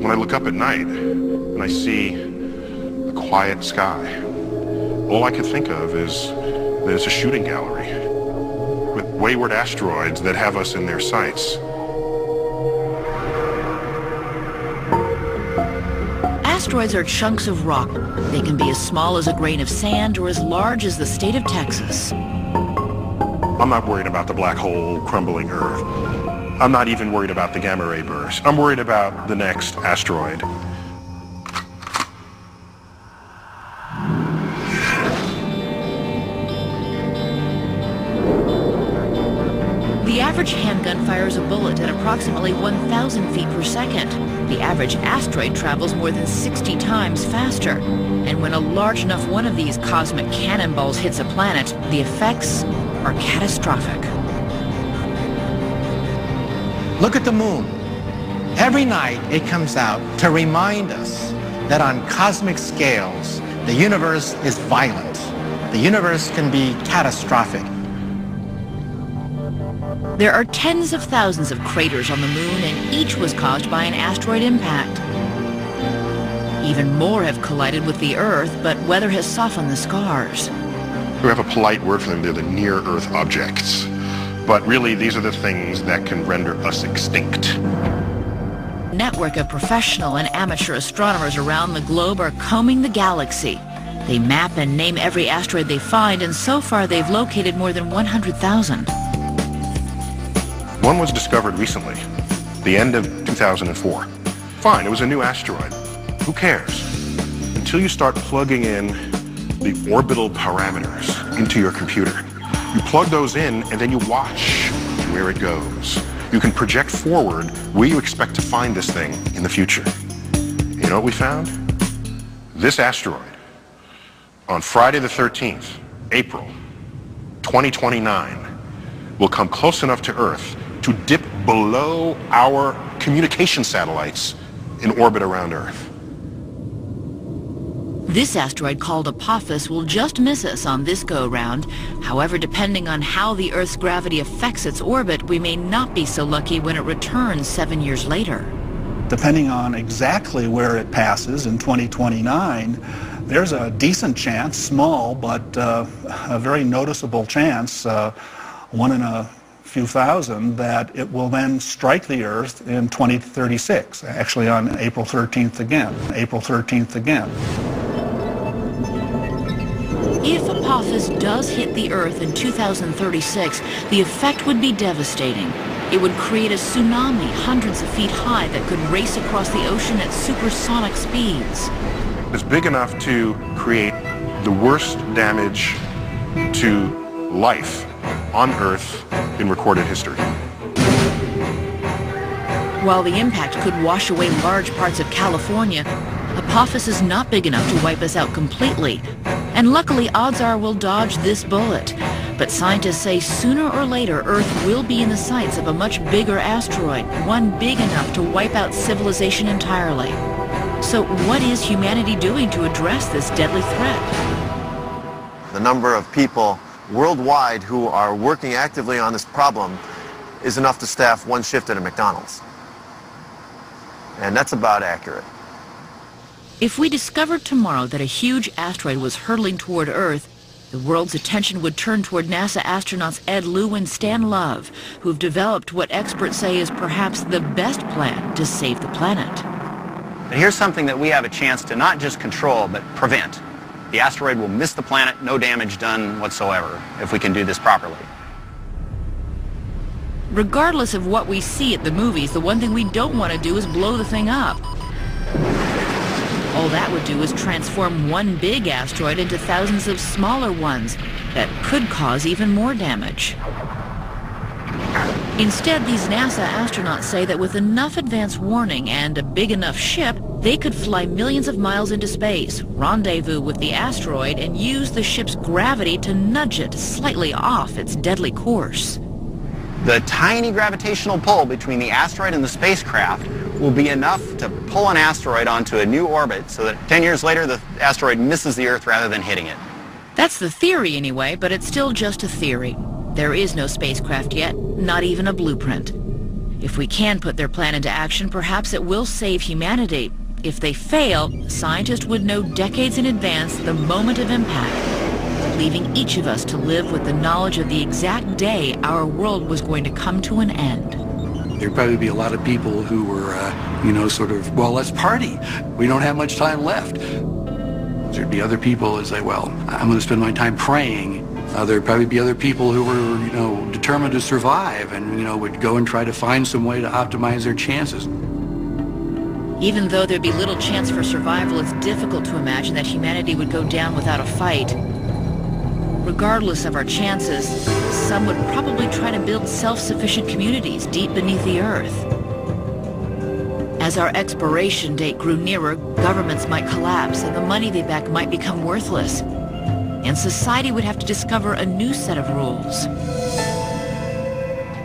when I look up at night and I see a quiet sky, all I could think of is that it's a shooting gallery with wayward asteroids that have us in their sights. Asteroids are chunks of rock. They can be as small as a grain of sand or as large as the state of Texas. I'm not worried about the black hole crumbling Earth. I'm not even worried about the gamma ray burst. I'm worried about the next asteroid. The average handgun fires a bullet at approximately 1,000 feet per second. The average asteroid travels more than 60 times faster. And when a large enough one of these cosmic cannonballs hits a planet, the effects are catastrophic. Look at the moon. Every night it comes out to remind us that on cosmic scales, the universe is violent. The universe can be catastrophic. There are tens of thousands of craters on the moon, and each was caused by an asteroid impact. Even more have collided with the Earth, but weather has softened the scars. We have a polite word for them. They're the near-Earth objects. But really, these are the things that can render us extinct. A network of professional and amateur astronomers around the globe are combing the galaxy. They map and name every asteroid they find, and so far they've located more than 100,000. One was discovered recently, the end of 2004. Fine, it was a new asteroid. Who cares? Until you start plugging in the orbital parameters into your computer. You plug those in and then you watch where it goes. You can project forward where you expect to find this thing in the future. You know what we found? This asteroid, on Friday the 13th, April 2029, will come close enough to Earth to dip below our communication satellites in orbit around Earth. This asteroid, called Apophis, will just miss us on this go-round. However, depending on how the Earth's gravity affects its orbit, we may not be so lucky when it returns 7 years later. Depending on exactly where it passes in 2029, there's a decent chance, small, but a very noticeable chance, 1 in a few thousand, that it will then strike the Earth in 2036, actually on April 13th again. April 13th again. If Apophis does hit the Earth in 2036, the effect would be devastating. It would create a tsunami hundreds of feet high that could race across the ocean at supersonic speeds. It's big enough to create the worst damage to life on Earth in recorded history. While the impact could wash away large parts of California, Apophis is not big enough to wipe us out completely. And luckily, odds are we'll dodge this bullet. But scientists say sooner or later, Earth will be in the sights of a much bigger asteroid, one big enough to wipe out civilization entirely. So what is humanity doing to address this deadly threat? The number of people worldwide who are working actively on this problem is enough to staff one shift at a McDonald's. And that's about accurate. If we discovered tomorrow that a huge asteroid was hurtling toward Earth, the world's attention would turn toward NASA astronauts Ed Lu and Stan Love, who've developed what experts say is perhaps the best plan to save the planet. But here's something that we have a chance to not just control, but prevent. The asteroid will miss the planet, no damage done whatsoever, if we can do this properly. Regardless of what we see at the movies, the one thing we don't want to do is blow the thing up. All that would do is transform one big asteroid into thousands of smaller ones that could cause even more damage. Instead, these NASA astronauts say that with enough advance warning and a big enough ship, they could fly millions of miles into space, rendezvous with the asteroid, and use the ship's gravity to nudge it slightly off its deadly course. The tiny gravitational pull between the asteroid and the spacecraft will be enough to pull an asteroid onto a new orbit so that 10 years later the asteroid misses the Earth rather than hitting it. That's the theory anyway, but it's still just a theory. There is no spacecraft yet, not even a blueprint. If we can put their plan into action, perhaps it will save humanity. If they fail, scientists would know decades in advance the moment of impact, leaving each of us to live with the knowledge of the exact day our world was going to come to an end. There'd probably be a lot of people who were, sort of, well, let's party. We don't have much time left. There'd be other people who say, well, I'm going to spend my time praying. There'd probably be other people who were, determined to survive and, would go and try to find some way to optimize their chances. Even though there'd be little chance for survival, it's difficult to imagine that humanity would go down without a fight. Regardless of our chances, some would probably try to build self-sufficient communities deep beneath the earth. As our expiration date grew nearer, governments might collapse and the money they back might become worthless. And society would have to discover a new set of rules.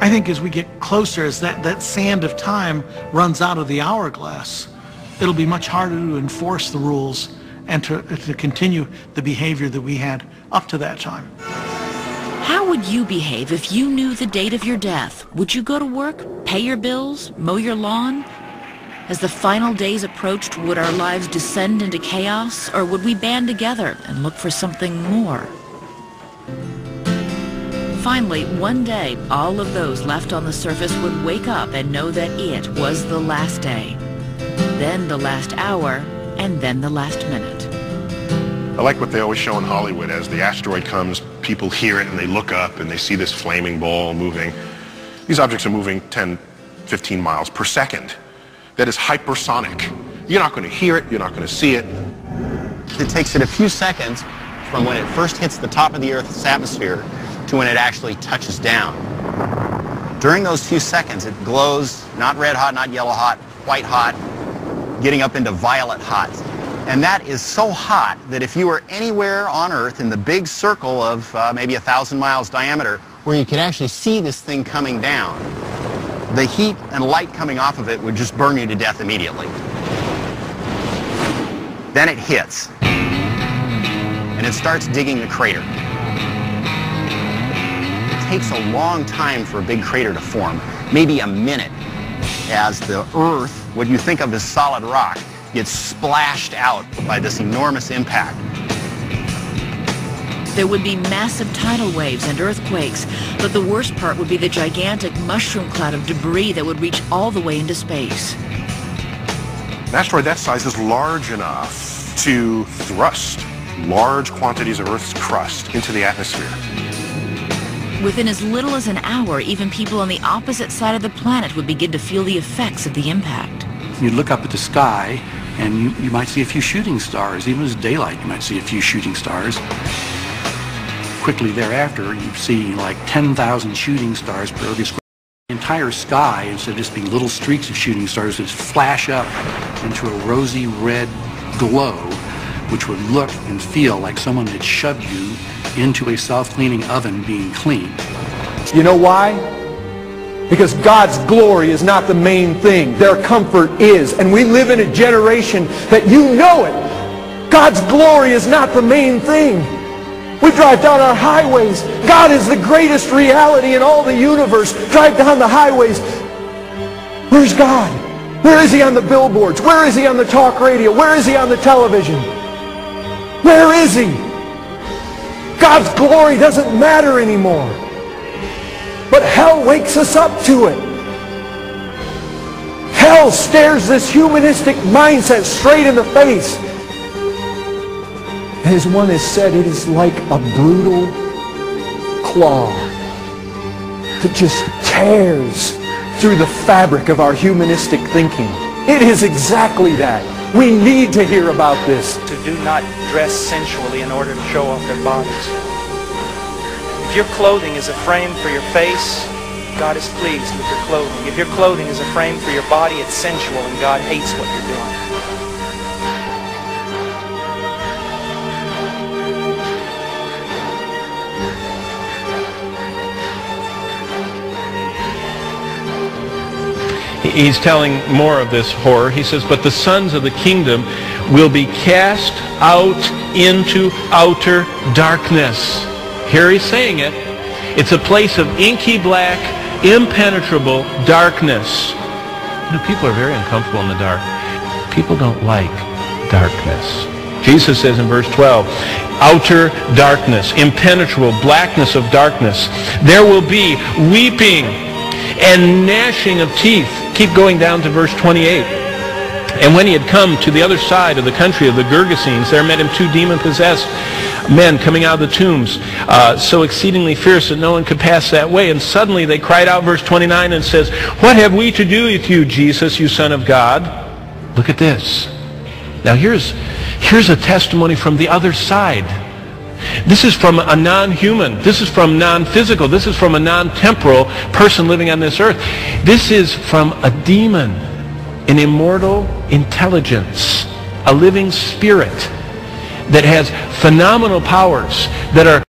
I think as we get closer, as that sand of time runs out of the hourglass, it'll be much harder to enforce the rules and to continue the behavior that we had up to that time. How would you behave if you knew the date of your death? Would you go to work, pay your bills, mow your lawn? As the final days approached, would our lives descend into chaos, or would we band together and look for something more? Finally, one day, all of those left on the surface would wake up and know that it was the last day, then the last hour, and then the last minute. I like what they always show in Hollywood. As the asteroid comes, people hear it and they look up and they see this flaming ball moving. These objects are moving 10, 15 miles per second. That is hypersonic. You're not going to hear it, you're not going to see it. It takes it a few seconds from when it first hits the top of the Earth's atmosphere to when it actually touches down. During those few seconds, it glows, not red hot, not yellow hot, white hot, getting up into violet hot. And that is so hot that if you were anywhere on Earth in the big circle of maybe 1,000 miles diameter, where you could actually see this thing coming down, the heat and light coming off of it would just burn you to death immediately. Then it hits, and it starts digging the crater. It takes a long time for a big crater to form, maybe a minute, as the Earth, what you think of as solid rock, gets splashed out by this enormous impact. There would be massive tidal waves and earthquakes, but the worst part would be the gigantic mushroom cloud of debris that would reach all the way into space. An asteroid that size is large enough to thrust large quantities of Earth's crust into the atmosphere. Within as little as an hour, even people on the opposite side of the planet would begin to feel the effects of the impact. You'd look up at the sky, and you might see a few shooting stars. Even as daylight, you might see a few shooting stars. Quickly thereafter, you'd see like 10,000 shooting stars per every square. The entire sky, instead of just being little streaks of shooting stars, would flash up into a rosy red glow, which would look and feel like someone had shoved you into a self-cleaning oven being cleaned. You know why? Because God's glory is not the main thing. Their comfort is. And we live in a generation that you know it. God's glory is not the main thing. We drive down our highways. God is the greatest reality in all the universe. Drive down the highways. Where's God? Where is he on the billboards? Where is he on the talk radio? Where is he on the television? Where is he? God's glory doesn't matter anymore. But hell wakes us up to it. Hell stares this humanistic mindset straight in the face. As one has said, it is like a brutal claw that just tears through the fabric of our humanistic thinking. It is exactly that. We need to hear about this. To do not dress sensually in order to show off their bodies. If your clothing is a frame for your face, God is pleased with your clothing. If your clothing is a frame for your body, it's sensual and God hates what you're doing. He's telling more of this horror. He says, but the sons of the kingdom will be cast out into outer darkness. Here he's saying it. It's a place of inky black, impenetrable darkness. You know, people are very uncomfortable in the dark. People don't like darkness. Jesus says in verse 12, outer darkness, impenetrable blackness of darkness. There will be weeping and gnashing of teeth. Keep going down to verse 28. And when he had come to the other side of the country of the Gergesenes, there met him 2 demon-possessed men coming out of the tombs, so exceedingly fierce that no one could pass that way. And suddenly they cried out, verse 29, and says, what have we to do with you, Jesus, you Son of God? Look at this. Now here's a testimony from the other side. This is from a non-human. This is from non-physical. This is from a non-temporal person living on this earth. This is from a demon, an immortal intelligence, a living spirit that has phenomenal powers that are